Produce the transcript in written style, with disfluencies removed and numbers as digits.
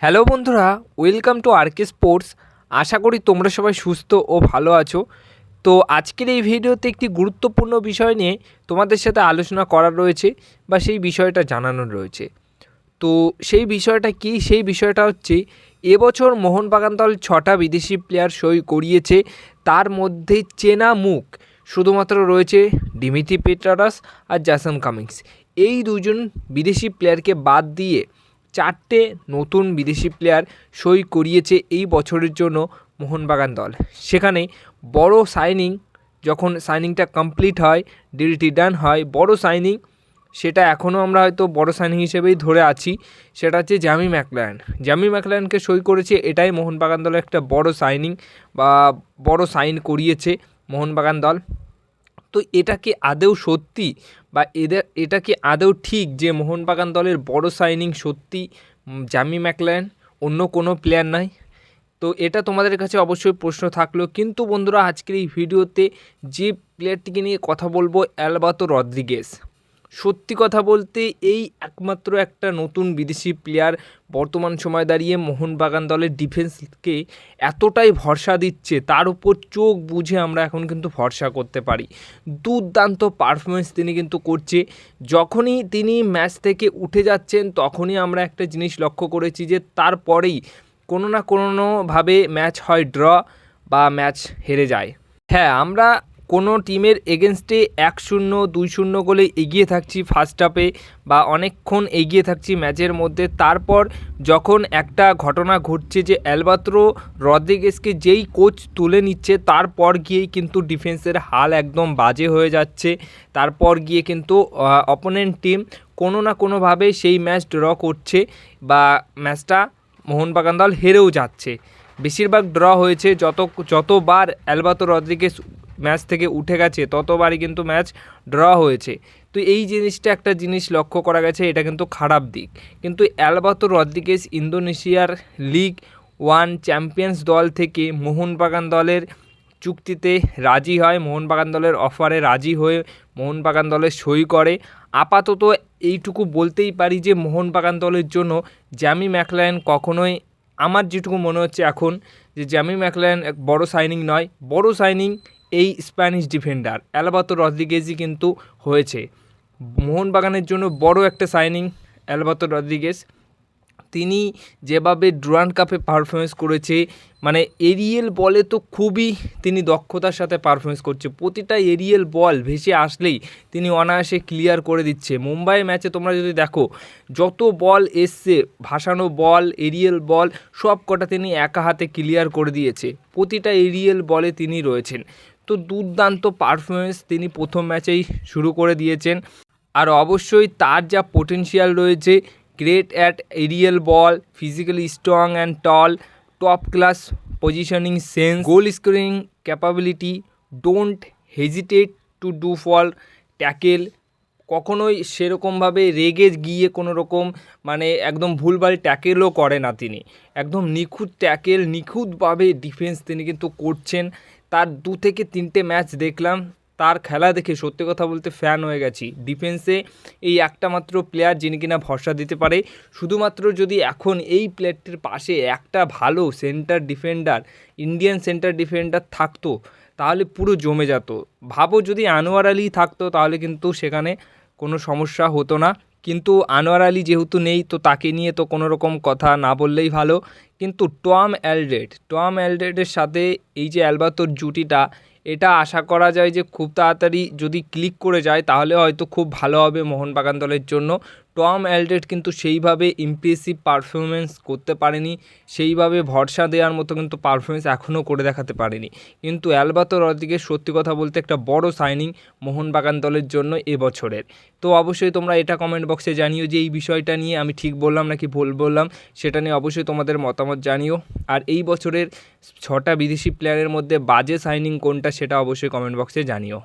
Hello বন্ধুরা, welcome to আরকে sports. আশা করি তোমরা সবাই সুস্থ ও ভালো আছো। তো আজকের এই ভিডিওতে একটি গুরুত্বপূর্ণ বিষয় নিয়ে তোমাদের সাথে আলোচনা করার রয়েছে বা সেই বিষয়টা জানানোর রয়েছে। তো সেই বিষয়টা কি? সেই বিষয়টা হচ্ছে এবছর মোহনবাগান দল 6টা বিদেশি প্লেয়ার সই করিয়েছে। তার মধ্যে চেনা মুখ শুধুমাত্র রয়েছে ডিমিত্রি পেট্রারাস আর জ্যাসন কামিংস। এই দুজন বিদেশি প্লেয়ারকে বাদ দিয়ে 4টে নতুন বিদেশি প্লেয়ার সই করিয়েছে এই বছরের জন্য মোহনবাগান দল। সেখানে বড় সাইনিং, যখন সাইনিংটা কমপ্লিট হয়, ডিলটি ডান হয়, বড় সাইনিং, সেটা এখনও আমরা হয়তো বড় সাইনিং হিসেবেই ধরে আছি। সেটা হচ্ছে জ্যামি ম্যাকলারেনকে সই করেছে। এটাই মোহনবাগান দলের একটা বড় সাইনিং বা বড় সাইন করিয়েছে মোহনবাগান দল। তো এটা কি আদৌ সত্যি বা এটা কি আদৌ ঠিক যে মোহনবাগান দলের বড় সাইনিং সত্যি জ্যামি ম্যাকলারেন, অন্য কোনো প্লেয়ার নাই? তো এটা তোমাদের কাছে অবশ্যই প্রশ্ন থাকলো। কিন্তু বন্ধুরা, আজকের এই ভিডিওতে যে প্লেয়ারটিকে নিয়ে কথা বলবো, অ্যালবাতো রদ্রিগেজ। সত্যি কথা বলতে এই একমাত্র একটা নতুন বিদেশি প্লেয়ার বর্তমান সময় দাঁড়িয়ে মোহনবাগান দলের ডিফেন্সকে এতটাই ভরসা দিচ্ছে, তার উপর চোখ বুঝে আমরা এখন কিন্তু ভরসা করতে পারি। দুর্দান্ত পারফরমেন্স তিনি কিন্তু করছে। যখনই তিনি ম্যাচ থেকে উঠে যাচ্ছেন তখনই আমরা একটা জিনিস লক্ষ্য করেছি যে তারপরেই কোনো না কোনোভাবে ম্যাচ হয় ড্র বা ম্যাচ হেরে যায়। হ্যাঁ, আমরা কোনো টিমের এগেনস্টে 1-0, 2-0 গোলে এগিয়ে থাকছি ফার্স্ট হাফে বা অনেকক্ষণ এগিয়ে থাকছি ম্যাচের মধ্যে। তারপর যখন একটা ঘটনা ঘটছে যে অ্যালবাতো রদ্রিগেজকে যেই কোচ তুলে নিচ্ছে, তারপর গিয়েই কিন্তু ডিফেন্সের হাল একদম বাজে হয়ে যাচ্ছে। তারপর গিয়ে কিন্তু অপোনেন্ট টিম কোনো না কোনোভাবে সেই ম্যাচ ড্র করছে বা ম্যাচটা মোহনবাগান দল হেরেও যাচ্ছে। বেশিরভাগ ড্র হয়েছে। যতবার অ্যালবাতো রদ্রিগেজ ম্যাচ থেকে উঠে গেছে ততবারই কিন্তু ম্যাচ ড্র হয়েছে। তো এই জিনিসটা একটা জিনিস লক্ষ্য করা গেছে, এটা কিন্তু খারাপ দিক। কিন্তু অ্যালবাতো রদ্রিগেজ ইন্দোনেশিয়ার লিগ 1 চ্যাম্পিয়ন্স দল থেকে মোহনবাগান দলের চুক্তিতে রাজি হয়, মোহনবাগান দলের অফারে রাজি হয়ে মোহনবাগান দলে সই করে। আপাতত এইটুকু বলতেই পারি যে মোহনবাগান দলের জন্য জ্যামি ম্যাকলারেন কখনোই, আমার যেটুকু মনে হচ্ছে এখন, যে জ্যামি ম্যাকলারেন এক বড় সাইনিং নয়। বড় সাইনিং এই স্প্যানিশ ডিফেন্ডার অ্যালবাতো রদ্রিগেজই কিন্তু হয়েছে। মোহনবাগানের জন্য বড় একটা সাইনিং অ্যালবাতো রদ্রিগেজ। তিনি যেভাবে ডুরান্ড কাপে পারফরমেন্স করেছে, মানে এরিয়েল বলে তো খুবই তিনি দক্ষতার সাথে পারফরমেন্স করছে। প্রতিটা এরিয়েল বল ভেসে আসলেই তিনি অনায়াসে ক্লিয়ার করে দিচ্ছে। মুম্বাই ম্যাচে তোমরা যদি দেখো, যত বল এসছে, ভাসানো বল, এরিয়েল বল, সব কটা তিনি একা হাতে ক্লিয়ার করে দিয়েছে। প্রতিটা এরিয়েল বলে তিনি রয়েছেন। তো দুর্দান্ত পারফরমেন্স তিনি প্রথম ম্যাচেই শুরু করে দিয়েছেন। আর অবশ্যই তার যা পোটেনশিয়াল রয়েছে, great at aerial ball, physically strong and tall, top class positioning sense, goal scoring capability, don't hesitate to do fall tackle. কখনোই সেরকমভাবে রেগে গিয়ে কোনো রকম মানে একদম ভুলভাল ট্যাকেলও করে না তিনি। একদম নিখুঁত ট্যাকেল, নিখুঁতভাবে ডিফেন্স তিনি কিন্তু করছেন। তার 2 থেকে 3টে ম্যাচ দেখলাম, তার খেলা দেখে সত্যি কথা বলতে ফ্যান হয়ে গেছি। ডিফেন্সে এই একটা মাত্র প্লেয়ার যিনি কিনা ভরসা দিতে পারে। শুধুমাত্র যদি এখন এই প্লেয়ারটির পাশে একটা ভালো centre defender, Indian centre defender থাকতো তাহলে পুরো জমে যেত। ভাবো যদি আনোয়ার আলী থাকতো তাহলে কিন্তু সেখানে কোনো সমস্যা হতো না। কিন্তু আনোয়ার আলী যেহেতু নেই, তো তাকে নিয়ে তো কোনো রকম কথা না বললেই ভালো। কিন্তু টম অ্যালড্রেডের সাথে এই যে অ্যালবাতোর জুটিটা, এটা আশা করা যায় যে খুব তাড়াতাড়ি যদি ক্লিক করে যায় তাহলে হয়তো খুব ভালো হবে মোহনবাগান দলের জন্য। টম অ্যালড্রেড কিন্তু সেইভাবে ইমপ্রেসিভ পারফরমেন্স করতে পারেনি, সেইভাবে ভরসা দেওয়ার মতো কিন্তু পারফরমেন্স এখনও করে দেখাতে পারেনি। কিন্তু অ্যালবাতো রদ্রিগেজ সত্যি কথা বলতে একটা বড় সাইনিং মোহনবাগান দলের জন্য এবছরের। তো অবশ্যই তোমরা এটা কমেন্ট বক্সে জানিও যে এই বিষয়টা নিয়ে আমি ঠিক বললাম নাকি ভুল বললাম, সেটা নিয়ে অবশ্যই তোমাদের মতামত জানিও। আর এই বছরের 6টা বিদেশি প্লেয়ারের মধ্যে বাজে সাইনিং কোনটা সেটা অবশ্যই কমেন্ট বক্সে জানিও।